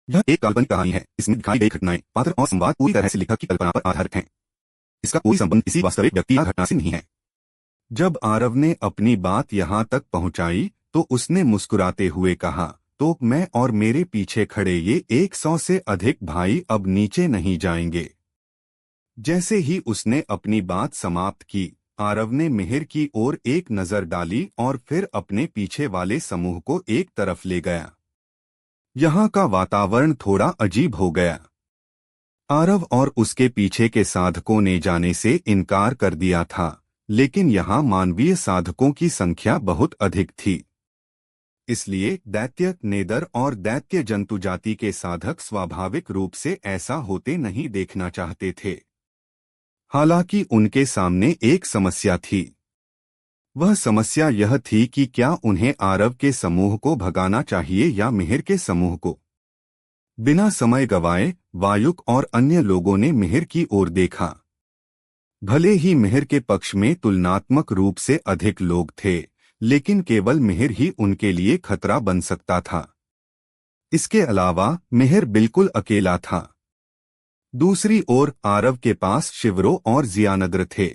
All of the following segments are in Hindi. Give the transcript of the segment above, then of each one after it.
यह एक काल्पनिक कहानी है। इसमें दिखाई गई घटनाएं, पात्र और संवाद पूरी तरह से लेखक की कल्पना पर आधारित हैं। इसका कोई संबंध किसी वास्तविक व्यक्ति या घटना से नहीं है। जब आरव ने अपनी बात यहाँ तक पहुँचाई तो उसने मुस्कुराते हुए कहा, तो मैं और मेरे पीछे खड़े ये 100 से अधिक भाई अब नीचे नहीं जाएंगे। जैसे ही उसने अपनी बात समाप्त की, आरव ने मिहिर की ओर एक नजर डाली और फिर अपने पीछे वाले समूह को एक तरफ ले गया। यहाँ का वातावरण थोड़ा अजीब हो गया। आरव और उसके पीछे के साधकों ने जाने से इनकार कर दिया था, लेकिन यहाँ मानवीय साधकों की संख्या बहुत अधिक थी। इसलिए दैत्य, नेदर और दैत्य जंतु जाति के साधक स्वाभाविक रूप से ऐसा होते नहीं देखना चाहते थे। हालांकि उनके सामने एक समस्या थी। वह समस्या यह थी कि क्या उन्हें आरव के समूह को भगाना चाहिए या मिहिर के समूह को। बिना समय गवाए वायुक और अन्य लोगों ने मिहिर की ओर देखा। भले ही मिहिर के पक्ष में तुलनात्मक रूप से अधिक लोग थे, लेकिन केवल मिहिर ही उनके लिए खतरा बन सकता था। इसके अलावा मिहिर बिल्कुल अकेला था। दूसरी ओर आरव के पास शिवरो और जियानद्र थे।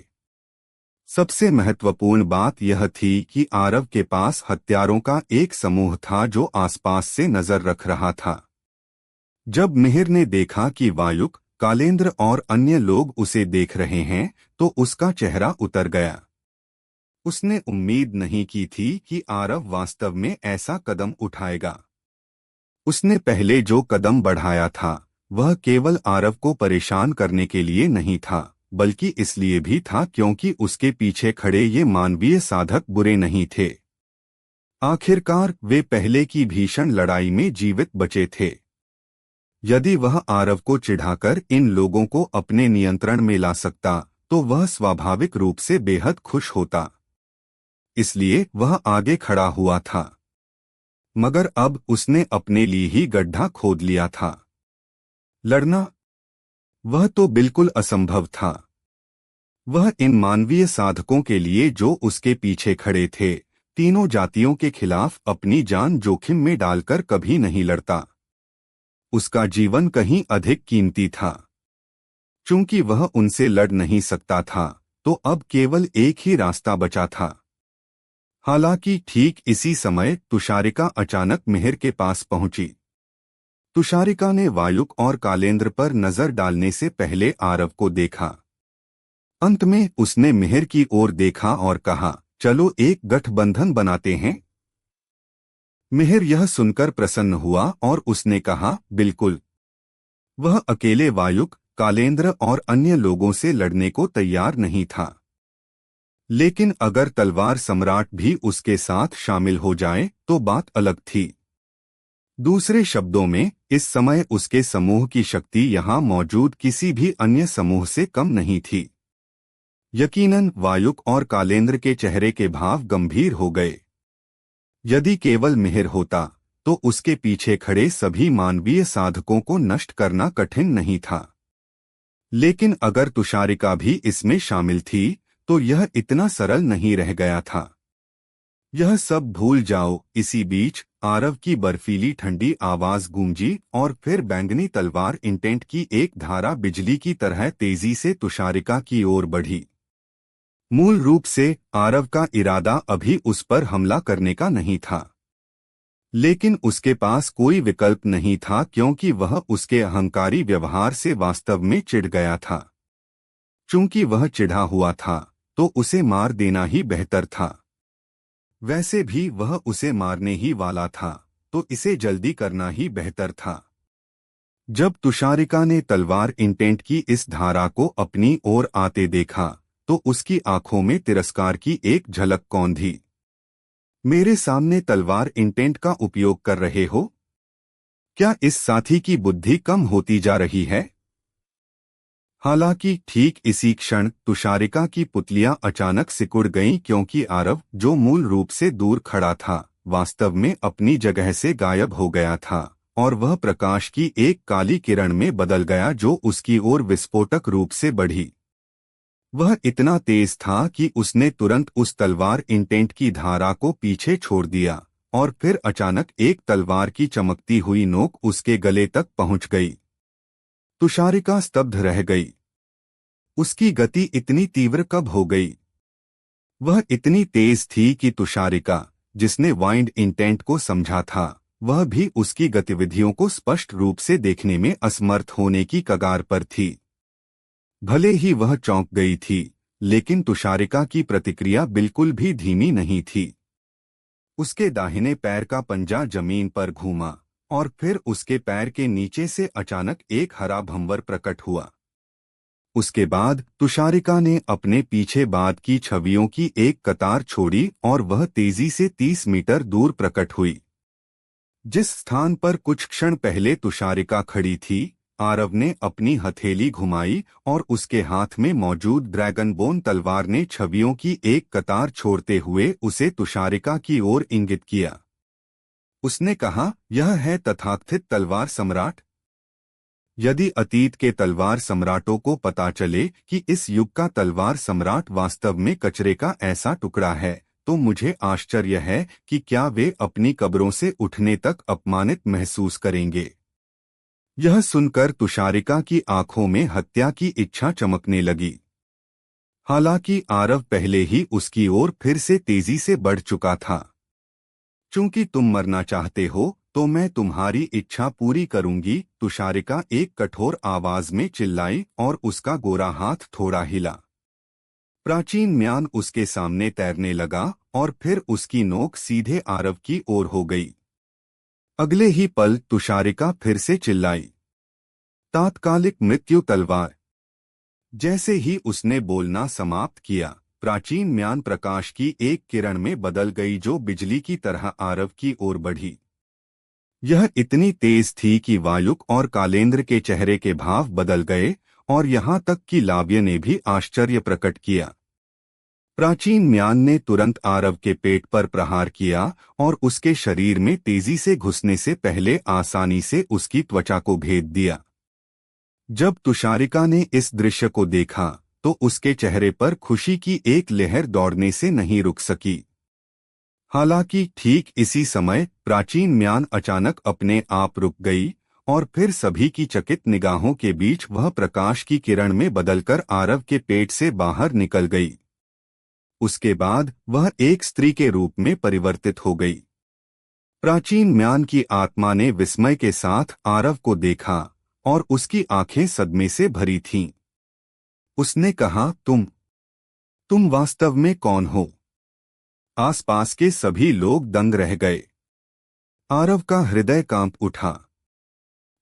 सबसे महत्वपूर्ण बात यह थी कि आरव के पास हत्यारों का एक समूह था जो आसपास से नजर रख रहा था। जब मिहिर ने देखा कि वायुक, कालेंद्र और अन्य लोग उसे देख रहे हैं, तो उसका चेहरा उतर गया। उसने उम्मीद नहीं की थी कि आरव वास्तव में ऐसा कदम उठाएगा। उसने पहले जो कदम बढ़ाया था, वह केवल आरव को परेशान करने के लिए नहीं था, बल्कि इसलिए भी था क्योंकि उसके पीछे खड़े ये मानवीय साधक बुरे नहीं थे। आखिरकार वे पहले की भीषण लड़ाई में जीवित बचे थे। यदि वह आरव को चिढ़ाकर इन लोगों को अपने नियंत्रण में ला सकता, तो वह स्वाभाविक रूप से बेहद खुश होता। इसलिए वह आगे खड़ा हुआ था। मगर अब उसने अपने लिए ही गड्ढा खोद लिया था। लड़ना, वह तो बिल्कुल असंभव था। वह इन मानवीय साधकों के लिए जो उसके पीछे खड़े थे, तीनों जातियों के खिलाफ अपनी जान जोखिम में डालकर कभी नहीं लड़ता। उसका जीवन कहीं अधिक कीमती था। चूंकि वह उनसे लड़ नहीं सकता था, तो अब केवल एक ही रास्ता बचा था। हालांकि ठीक इसी समय तुषारिका अचानक मिहिर के पास पहुंची। तुषारिका ने वायुक और कालेंद्र पर नजर डालने से पहले आरव को देखा। अंत में उसने मिहिर की ओर देखा और कहा, चलो एक गठबंधन बनाते हैं। मिहिर यह सुनकर प्रसन्न हुआ और उसने कहा, बिल्कुल। वह अकेले वायुक, कालेंद्र और अन्य लोगों से लड़ने को तैयार नहीं था। लेकिन अगर तलवार सम्राट भी उसके साथ शामिल हो जाए तो बात अलग थी। दूसरे शब्दों में, इस समय उसके समूह की शक्ति यहाँ मौजूद किसी भी अन्य समूह से कम नहीं थी। यकीनन वायुक और कालेंद्र के चेहरे के भाव गंभीर हो गए। यदि केवल मिहिर होता, तो उसके पीछे खड़े सभी मानवीय साधकों को नष्ट करना कठिन नहीं था। लेकिन अगर तुषारिका भी इसमें शामिल थी, तो यह इतना सरल नहीं रह गया था। यह सब भूल जाओ। इसी बीच आरव की बर्फीली ठंडी आवाज गूंजी और फिर बैंगनी तलवार इंटेंट की एक धारा बिजली की तरह तेजी से तुषारिका की ओर बढ़ी। मूल रूप से आरव का इरादा अभी उस पर हमला करने का नहीं था, लेकिन उसके पास कोई विकल्प नहीं था क्योंकि वह उसके अहंकारी व्यवहार से वास्तव में चिढ़ गया था। चूंकि वह चिढ़ा हुआ था, तो उसे मार देना ही बेहतर था। वैसे भी वह उसे मारने ही वाला था, तो इसे जल्दी करना ही बेहतर था। जब तुषारिका ने तलवार इंटेंट की इस धारा को अपनी ओर आते देखा, तो उसकी आंखों में तिरस्कार की एक झलक कौंधी। मेरे सामने तलवार इंटेंट का उपयोग कर रहे हो? क्या इस साथी की बुद्धि कम होती जा रही है? हालांकि ठीक इसी क्षण तुषारिका की पुतलियां अचानक सिकुड़ गईं क्योंकि आरव, जो मूल रूप से दूर खड़ा था, वास्तव में अपनी जगह से गायब हो गया था और वह प्रकाश की एक काली किरण में बदल गया जो उसकी ओर विस्फोटक रूप से बढ़ी। वह इतना तेज था कि उसने तुरंत उस तलवार इंटेंट की धारा को पीछे छोड़ दिया और फिर अचानक एक तलवार की चमकती हुई नोक उसके गले तक पहुंच गई। तुषारिका स्तब्ध रह गई। उसकी गति इतनी तीव्र कब हो गई? वह इतनी तेज थी कि तुषारिका, जिसने वाइंड इंटेंट को समझा था, वह भी उसकी गतिविधियों को स्पष्ट रूप से देखने में असमर्थ होने की कगार पर थी। भले ही वह चौंक गई थी, लेकिन तुषारिका की प्रतिक्रिया बिल्कुल भी धीमी नहीं थी। उसके दाहिने पैर का पंजा जमीन पर घूमा और फिर उसके पैर के नीचे से अचानक एक हरा भंवर प्रकट हुआ। उसके बाद तुषारिका ने अपने पीछे बाद की छवियों की एक कतार छोड़ी और वह तेजी से 30 मीटर दूर प्रकट हुई। जिस स्थान पर कुछ क्षण पहले तुषारिका खड़ी थी, आरव ने अपनी हथेली घुमाई और उसके हाथ में मौजूद ड्रैगन बोन तलवार ने छवियों की एक कतार छोड़ते हुए उसे तुषारिका की ओर इंगित किया। उसने कहा, यह है तथाकथित तलवार सम्राट। यदि अतीत के तलवार सम्राटों को पता चले कि इस युग का तलवार सम्राट वास्तव में कचरे का ऐसा टुकड़ा है, तो मुझे आश्चर्य है कि क्या वे अपनी कब्रों से उठने तक अपमानित महसूस करेंगे। यह सुनकर तुषारिका की आंखों में हत्या की इच्छा चमकने लगी। हालांकि आरव पहले ही उसकी ओर फिर से तेजी से बढ़ चुका था। चूंकि तुम मरना चाहते हो, तो मैं तुम्हारी इच्छा पूरी करूंगी, तुषारिका एक कठोर आवाज में चिल्लाई और उसका गोरा हाथ थोड़ा हिला। प्राचीन म्यान उसके सामने तैरने लगा और फिर उसकी नोक सीधे आरव की ओर हो गई। अगले ही पल तुषारिका फिर से चिल्लाई, तात्कालिक मृत्यु तलवार। जैसे ही उसने बोलना समाप्त किया, प्राचीन म्यान प्रकाश की एक किरण में बदल गई जो बिजली की तरह आरव की ओर बढ़ी। यह इतनी तेज थी कि वायुक और कालेंद्र के चेहरे के भाव बदल गए और यहाँ तक कि लाव्य ने भी आश्चर्य प्रकट किया। प्राचीन म्यान ने तुरंत आरव के पेट पर प्रहार किया और उसके शरीर में तेजी से घुसने से पहले आसानी से उसकी त्वचा को भेद दिया। जब तुषारिका ने इस दृश्य को देखा, तो उसके चेहरे पर खुशी की एक लहर दौड़ने से नहीं रुक सकी। हालांकि ठीक इसी समय प्राचीन म्यान अचानक अपने आप रुक गई और फिर सभी की चकित निगाहों के बीच वह प्रकाश की किरण में बदलकर आरव के पेट से बाहर निकल गई। उसके बाद वह एक स्त्री के रूप में परिवर्तित हो गई। प्राचीन म्यान की आत्मा ने विस्मय के साथ आरव को देखा और उसकी आंखें सदमे से भरी थीं। उसने कहा, तुम वास्तव में कौन हो? आसपास के सभी लोग दंग रह गए। आरव का हृदय कांप उठा।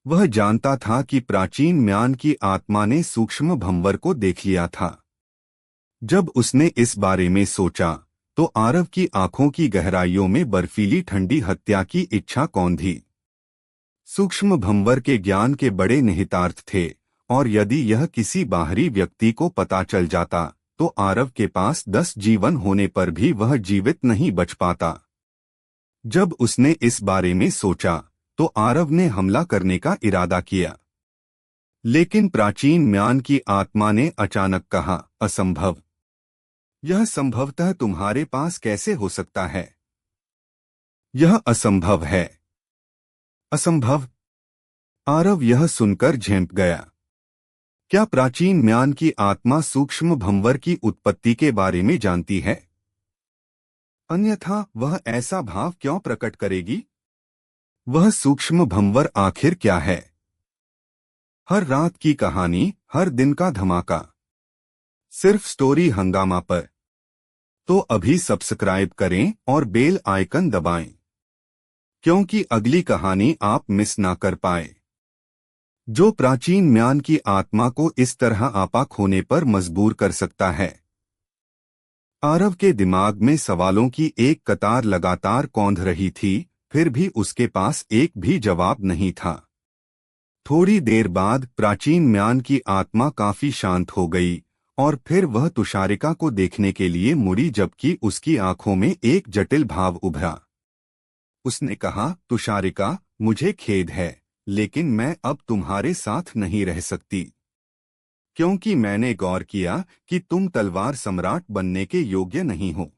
वह जानता था कि प्राचीन म्यान की आत्मा ने सूक्ष्म भंवर को देख लिया था। जब उसने इस बारे में सोचा, तो आरव की आंखों की गहराइयों में बर्फीली ठंडी हत्या की इच्छा कौंधी। सूक्ष्म भंवर के ज्ञान के बड़े निहितार्थ थे, और यदि यह किसी बाहरी व्यक्ति को पता चल जाता, तो आरव के पास 10 जीवन होने पर भी वह जीवित नहीं बच पाता। जब उसने इस बारे में सोचा, तो आरव ने हमला करने का इरादा किया। लेकिन प्राचीन म्यान की आत्मा ने अचानक कहा, असंभव। यह संभवतः तुम्हारे पास कैसे हो सकता है? यह असंभव है। असंभव? आरव यह सुनकर झेंप गया। क्या प्राचीन म्यान की आत्मा सूक्ष्म भंवर की उत्पत्ति के बारे में जानती है? अन्यथा वह ऐसा भाव क्यों प्रकट करेगी? वह सूक्ष्म भंवर आखिर क्या है? हर रात की कहानी, हर दिन का धमाका, सिर्फ स्टोरी हंगामा पर। तो अभी सब्सक्राइब करें और बेल आइकन दबाएं, क्योंकि अगली कहानी आप मिस ना कर पाए, जो प्राचीन म्यान की आत्मा को इस तरह आपा खोने पर मजबूर कर सकता है। आरव के दिमाग में सवालों की एक कतार लगातार कौंध रही थी, फिर भी उसके पास एक भी जवाब नहीं था। थोड़ी देर बाद प्राचीन म्यान की आत्मा काफी शांत हो गई और फिर वह तुषारिका को देखने के लिए मुड़ी, जबकि उसकी आंखों में एक जटिल भाव उभरा। उसने कहा, तुषारिका, मुझे खेद है, लेकिन मैं अब तुम्हारे साथ नहीं रह सकती, क्योंकि मैंने गौर किया कि तुम तलवार सम्राट बनने के योग्य नहीं हो।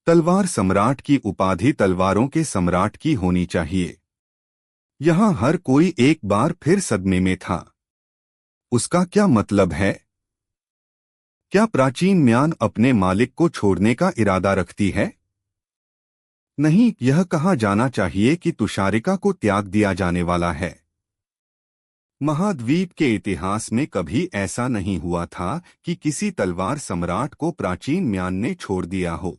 तलवार सम्राट की उपाधि तलवारों के सम्राट की होनी चाहिए। यहाँ हर कोई एक बार फिर सदमे में था। उसका क्या मतलब है? क्या प्राचीन म्यान अपने मालिक को छोड़ने का इरादा रखती है? नहीं, यह कहा जाना चाहिए कि तुषारिका को त्याग दिया जाने वाला है। महाद्वीप के इतिहास में कभी ऐसा नहीं हुआ था कि किसी तलवार सम्राट को प्राचीन म्यान ने छोड़ दिया हो।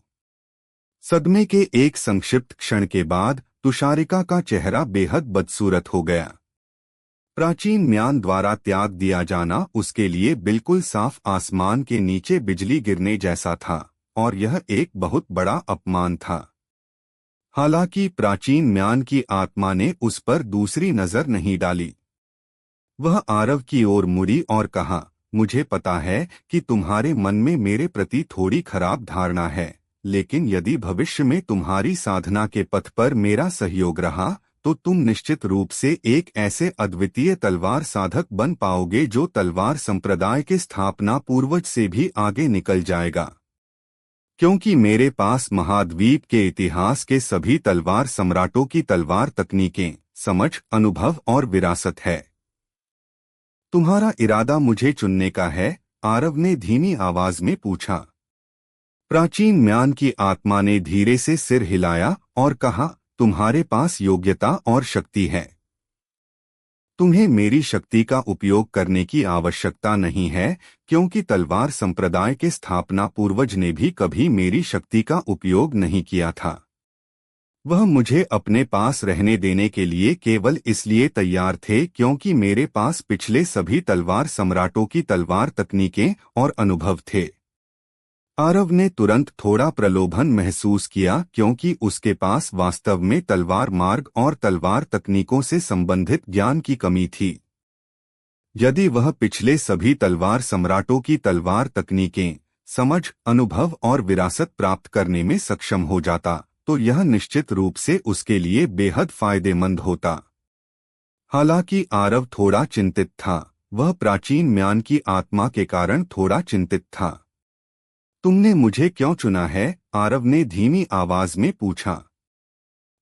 सदमे के एक संक्षिप्त क्षण के बाद तुषारिका का चेहरा बेहद बदसूरत हो गया। प्राचीन म्यान द्वारा त्याग दिया जाना उसके लिए बिल्कुल साफ आसमान के नीचे बिजली गिरने जैसा था, और यह एक बहुत बड़ा अपमान था। हालांकि प्राचीन म्यान की आत्मा ने उस पर दूसरी नजर नहीं डाली। वह आरव की ओर मुड़ी और कहा, मुझे पता है कि तुम्हारे मन में मेरे प्रति थोड़ी खराब धारणा है, लेकिन यदि भविष्य में तुम्हारी साधना के पथ पर मेरा सहयोग रहा तो तुम निश्चित रूप से एक ऐसे अद्वितीय तलवार साधक बन पाओगे जो तलवार संप्रदाय के स्थापना पूर्वज से भी आगे निकल जाएगा। क्योंकि मेरे पास महाद्वीप के इतिहास के सभी तलवार सम्राटों की तलवार तकनीकें, समझ, अनुभव और विरासत है। तुम्हारा इरादा मुझे चुनने का है? आरव ने धीमी आवाज में पूछा। प्राचीन म्यान की आत्मा ने धीरे से सिर हिलाया और कहा, तुम्हारे पास योग्यता और शक्ति है। तुम्हें मेरी शक्ति का उपयोग करने की आवश्यकता नहीं है, क्योंकि तलवार संप्रदाय के स्थापना पूर्वज ने भी कभी मेरी शक्ति का उपयोग नहीं किया था। वह मुझे अपने पास रहने देने के लिए केवल इसलिए तैयार थे क्योंकि मेरे पास पिछले सभी तलवार सम्राटों की तलवार तकनीकें और अनुभव थे। आरव ने तुरंत थोड़ा प्रलोभन महसूस किया क्योंकि उसके पास वास्तव में तलवार मार्ग और तलवार तकनीकों से संबंधित ज्ञान की कमी थी। यदि वह पिछले सभी तलवार सम्राटों की तलवार तकनीकें, समझ, अनुभव और विरासत प्राप्त करने में सक्षम हो जाता तो यह निश्चित रूप से उसके लिए बेहद फायदेमंद होता। हालांकि आरव थोड़ा चिंतित था। वह प्राचीन म्यान की आत्मा के कारण थोड़ा चिंतित था। तुमने मुझे क्यों चुना है? आरव ने धीमी आवाज में पूछा।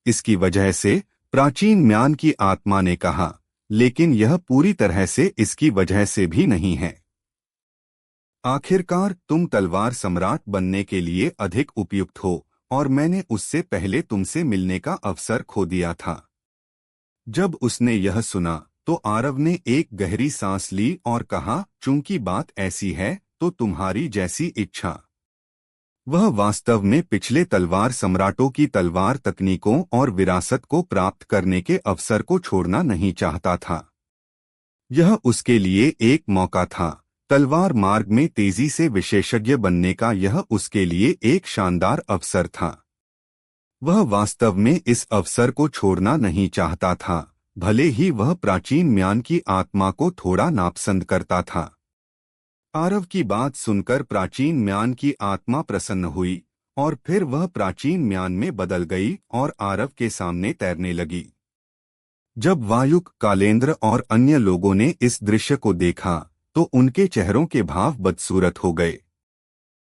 इसकी वजह से, प्राचीन म्यान की आत्मा ने कहा, लेकिन यह पूरी तरह से इसकी वजह से भी नहीं है। आखिरकार तुम तलवार सम्राट बनने के लिए अधिक उपयुक्त हो, और मैंने उससे पहले तुमसे मिलने का अवसर खो दिया था। जब उसने यह सुना तो आरव ने एक गहरी सांस ली और कहा, चूंकि बात ऐसी है तो तुम्हारी जैसी इच्छा। वह वास्तव में पिछले तलवार सम्राटों की तलवार तकनीकों और विरासत को प्राप्त करने के अवसर को छोड़ना नहीं चाहता था। यह उसके लिए एक मौका था। तलवार मार्ग में तेजी से विशेषज्ञ बनने का यह उसके लिए एक शानदार अवसर था। वह वास्तव में इस अवसर को छोड़ना नहीं चाहता था, भले ही वह प्राचीन म्यान की आत्मा को थोड़ा नापसंद करता था। आरव की बात सुनकर प्राचीन म्यान की आत्मा प्रसन्न हुई और फिर वह प्राचीन म्यान में बदल गई और आरव के सामने तैरने लगी। जब वायुक, कालेंद्र और अन्य लोगों ने इस दृश्य को देखा तो उनके चेहरों के भाव बदसूरत हो गए।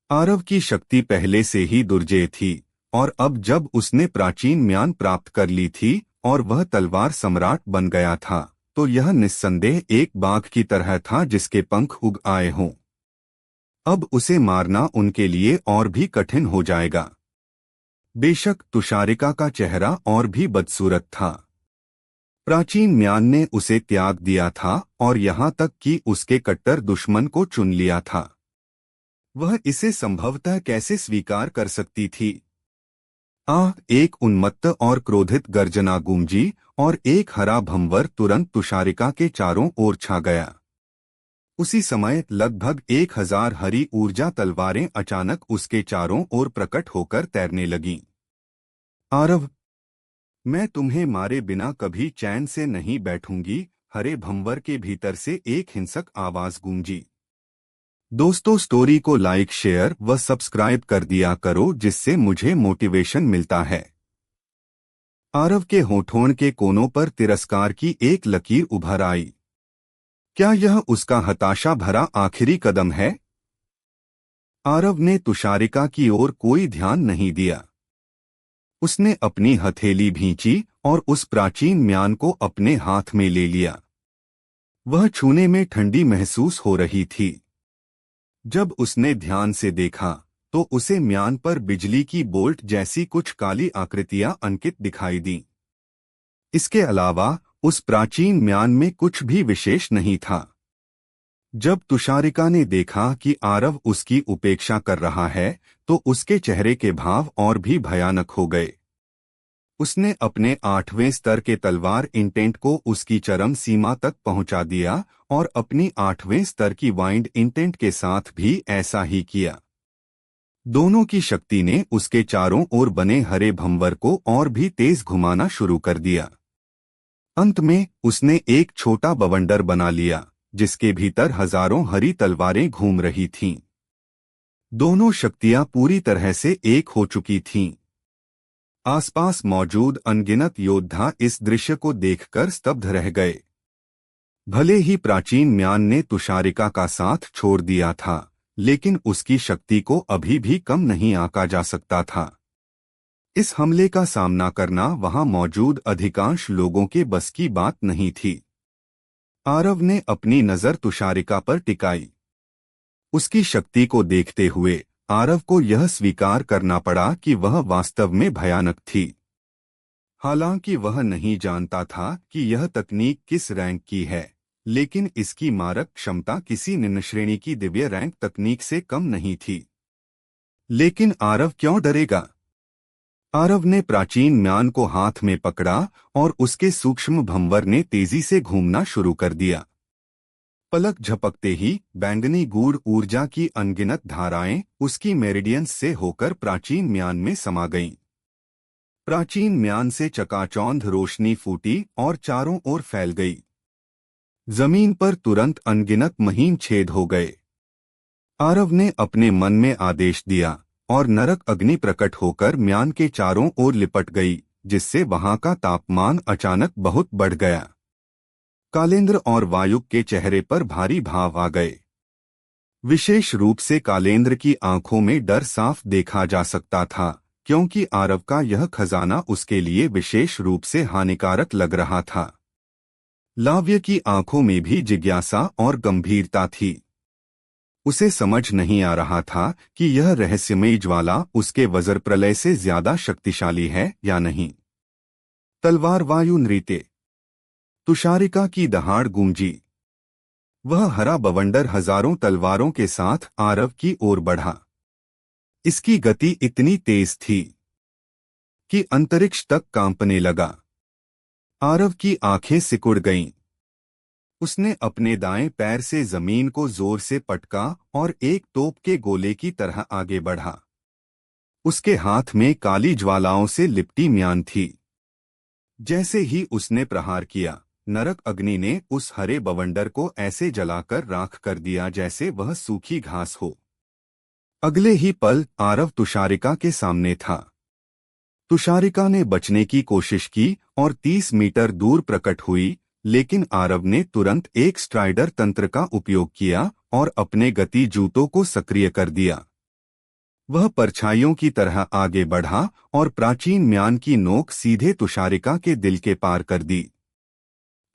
आरव की शक्ति पहले से ही दुर्जेय थी, और अब जब उसने प्राचीन म्यान प्राप्त कर ली थी और वह तलवार सम्राट बन गया था, तो यह निस्संदेह एक बाघ की तरह था जिसके पंख उग आए हों। अब उसे मारना उनके लिए और भी कठिन हो जाएगा। बेशक तुषारिका का चेहरा और भी बदसूरत था। प्राचीन म्यान ने उसे त्याग दिया था और यहाँ तक कि उसके कट्टर दुश्मन को चुन लिया था। वह इसे संभवतः कैसे स्वीकार कर सकती थी? एक उन्मत्त और क्रोधित गर्जना गूंजी और एक हरा भंवर तुरंत तुषारिका के चारों ओर छा गया। उसी समय लगभग 1000 हरी ऊर्जा तलवारें अचानक उसके चारों ओर प्रकट होकर तैरने लगीं। आरव, मैं तुम्हें मारे बिना कभी चैन से नहीं बैठूंगी, हरे भंवर के भीतर से एक हिंसक आवाज गूंजी। दोस्तों, स्टोरी को लाइक, शेयर व सब्सक्राइब कर दिया करो जिससे मुझे मोटिवेशन मिलता है। आरव के होठों के कोनों पर तिरस्कार की एक लकीर उभर आई। क्या यह उसका हताशा भरा आखिरी कदम है? आरव ने तुषारिका की ओर कोई ध्यान नहीं दिया। उसने अपनी हथेली भींची और उस प्राचीन म्यान को अपने हाथ में ले लिया। वह छूने में ठंडी महसूस हो रही थी। जब उसने ध्यान से देखा तो उसे म्यान पर बिजली की बोल्ट जैसी कुछ काली आकृतियां अंकित दिखाई दीं। इसके अलावा उस प्राचीन म्यान में कुछ भी विशेष नहीं था। जब तुषारिका ने देखा कि आरव उसकी उपेक्षा कर रहा है तो उसके चेहरे के भाव और भी भयानक हो गए। उसने अपने 8वें स्तर के तलवार इंटेंट को उसकी चरम सीमा तक पहुंचा दिया और अपनी 8वें स्तर की वाइंड इंटेंट के साथ भी ऐसा ही किया। दोनों की शक्ति ने उसके चारों ओर बने हरे भंवर को और भी तेज घुमाना शुरू कर दिया। अंत में उसने एक छोटा बवंडर बना लिया जिसके भीतर हजारों हरी तलवारें घूम रही थीं। दोनों शक्तियां पूरी तरह से एक हो चुकी थीं। आसपास मौजूद अनगिनत योद्धा इस दृश्य को देखकर स्तब्ध रह गए। भले ही प्राचीन म्यान ने तुषारिका का साथ छोड़ दिया था, लेकिन उसकी शक्ति को अभी भी कम नहीं आंका जा सकता था। इस हमले का सामना करना वहां मौजूद अधिकांश लोगों के बस की बात नहीं थी। आरव ने अपनी नजर तुषारिका पर टिकाई। उसकी शक्ति को देखते हुए आरव को यह स्वीकार करना पड़ा कि वह वास्तव में भयानक थी। हालांकि वह नहीं जानता था कि यह तकनीक किस रैंक की है, लेकिन इसकी मारक क्षमता किसी निम्न श्रेणी की दिव्य रैंक तकनीक से कम नहीं थी। लेकिन आरव क्यों डरेगा? आरव ने प्राचीन म्यान को हाथ में पकड़ा और उसके सूक्ष्म भंवर ने तेजी से घूमना शुरू कर दिया। पलक झपकते ही बैंगनी गूढ़ ऊर्जा की अनगिनत धाराएं उसकी मेरिडियंस से होकर प्राचीन म्यान में समा गईं। प्राचीन म्यान से चकाचौंध रोशनी फूटी और चारों ओर फैल गई। जमीन पर तुरंत अनगिनत महीन छेद हो गए। आरव ने अपने मन में आदेश दिया और नरक अग्नि प्रकट होकर म्यान के चारों ओर लिपट गई, जिससे वहां का तापमान अचानक बहुत बढ़ गया। कालेंद्र और वायुक के चेहरे पर भारी भाव आ गए। विशेष रूप से कालेंद्र की आंखों में डर साफ देखा जा सकता था, क्योंकि आरव का यह खजाना उसके लिए विशेष रूप से हानिकारक लग रहा था। लाव्य की आंखों में भी जिज्ञासा और गंभीरता थी। उसे समझ नहीं आ रहा था कि यह रहस्यमयी ज्वाला उसके वज्र प्रलय से ज्यादा शक्तिशाली है या नहीं। तलवार वायु नृत्य। तुषारिका की दहाड़ गूंजी। वह हरा बवंडर हजारों तलवारों के साथ आरव की ओर बढ़ा। इसकी गति इतनी तेज थी कि अंतरिक्ष तक कांपने लगा। आरव की आंखें सिकुड़ गईं। उसने अपने दाएं पैर से जमीन को जोर से पटका और एक तोप के गोले की तरह आगे बढ़ा। उसके हाथ में काली ज्वालाओं से लिपटी म्यान थी। जैसे ही उसने प्रहार किया, नरक अग्नि ने उस हरे बवंडर को ऐसे जलाकर राख कर दिया जैसे वह सूखी घास हो। अगले ही पल आरव तुषारिका के सामने था। तुषारिका ने बचने की कोशिश की और 30 मीटर दूर प्रकट हुई, लेकिन आरव ने तुरंत एक स्ट्राइडर तंत्र का उपयोग किया और अपने गति जूतों को सक्रिय कर दिया। वह परछाइयों की तरह आगे बढ़ा और प्राचीन म्यान की नोक सीधे तुषारिका के दिल के पार कर दी।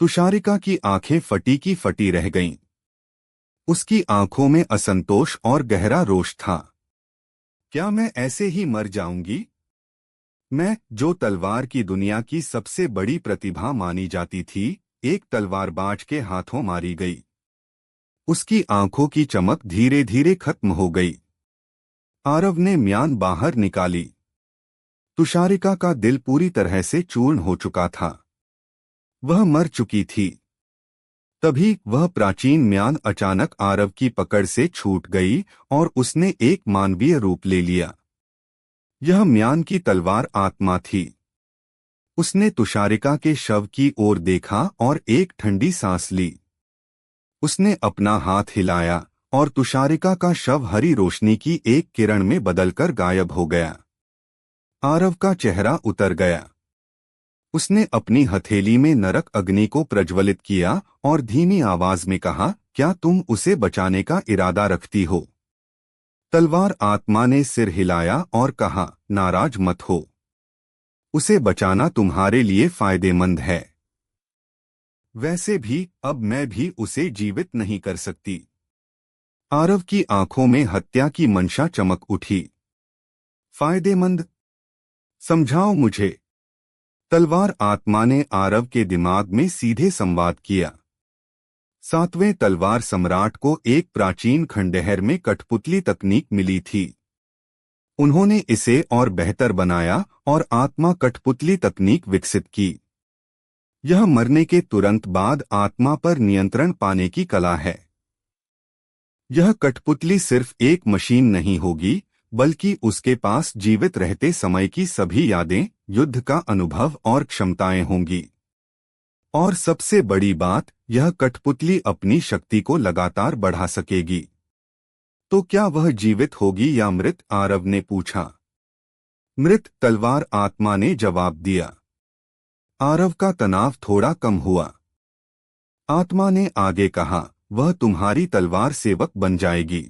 तुषारिका की आंखें फटी की फटी रह गईं। उसकी आंखों में असंतोष और गहरा रोष था। क्या मैं ऐसे ही मर जाऊंगी? मैं, जो तलवार की दुनिया की सबसे बड़ी प्रतिभा मानी जाती थी, एक तलवारबाज के हाथों मारी गई। उसकी आंखों की चमक धीरे धीरे खत्म हो गई। आरव ने म्यान बाहर निकाली। तुषारिका का दिल पूरी तरह से चूर्ण हो चुका था। वह मर चुकी थी। तभी वह प्राचीन म्यान अचानक आरव की पकड़ से छूट गई और उसने एक मानवीय रूप ले लिया। यह म्यान की तलवार आत्मा थी। उसने तुषारिका के शव की ओर देखा और एक ठंडी सांस ली। उसने अपना हाथ हिलाया और तुषारिका का शव हरी रोशनी की एक किरण में बदलकर गायब हो गया। आरव का चेहरा उतर गया। उसने अपनी हथेली में नरक अग्नि को प्रज्वलित किया और धीमी आवाज में कहा, क्या तुम उसे बचाने का इरादा रखती हो? तलवार आत्मा ने सिर हिलाया और कहा, नाराज मत हो। उसे बचाना तुम्हारे लिए फायदेमंद है। वैसे भी अब मैं भी उसे जीवित नहीं कर सकती। आरव की आंखों में हत्या की मंशा चमक उठी। फायदेमंद? समझाओ मुझे। तलवार आत्मा ने आरव के दिमाग में सीधे संवाद किया। सातवें तलवार सम्राट को एक प्राचीन खंडहर में कठपुतली तकनीक मिली थी। उन्होंने इसे और बेहतर बनाया और आत्मा कठपुतली तकनीक विकसित की। यह मरने के तुरंत बाद आत्मा पर नियंत्रण पाने की कला है। यह कठपुतली सिर्फ एक मशीन नहीं होगी, बल्कि उसके पास जीवित रहते समय की सभी यादें, युद्ध का अनुभव और क्षमताएं होंगी। और सबसे बड़ी बात, यह कठपुतली अपनी शक्ति को लगातार बढ़ा सकेगी। तो क्या वह जीवित होगी या मृत? आरव ने पूछा। मृत, तलवार आत्मा ने जवाब दिया। आरव का तनाव थोड़ा कम हुआ। आत्मा ने आगे कहा, वह तुम्हारी तलवार सेवक बन जाएगी।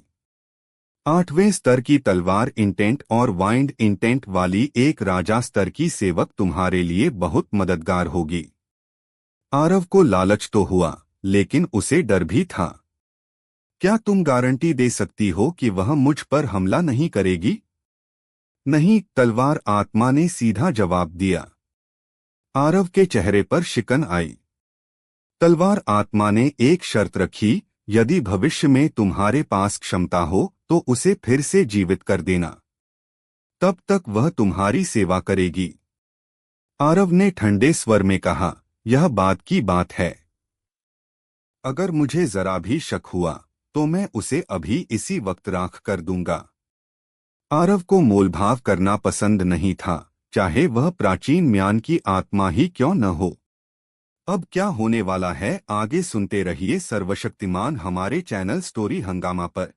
8वें स्तर की तलवार इंटेंट और वाइंड इंटेंट वाली एक राजा स्तर की सेवक तुम्हारे लिए बहुत मददगार होगी। आरव को लालच तो हुआ, लेकिन उसे डर भी था। क्या तुम गारंटी दे सकती हो कि वह मुझ पर हमला नहीं करेगी? नहीं, तलवार आत्मा ने सीधा जवाब दिया। आरव के चेहरे पर शिकन आई। तलवार आत्मा ने एक शर्त रखी, यदि भविष्य में तुम्हारे पास क्षमता हो तो उसे फिर से जीवित कर देना। तब तक वह तुम्हारी सेवा करेगी। आरव ने ठंडे स्वर में कहा, यह बात की बात है। अगर मुझे जरा भी शक हुआ तो मैं उसे अभी इसी वक्त राख कर दूंगा। आरव को मोलभाव करना पसंद नहीं था, चाहे वह प्राचीन म्यान की आत्मा ही क्यों न हो। अब क्या होने वाला है, आगे सुनते रहिए सर्वशक्तिमान हमारे चैनल स्टोरी हंगामा पर।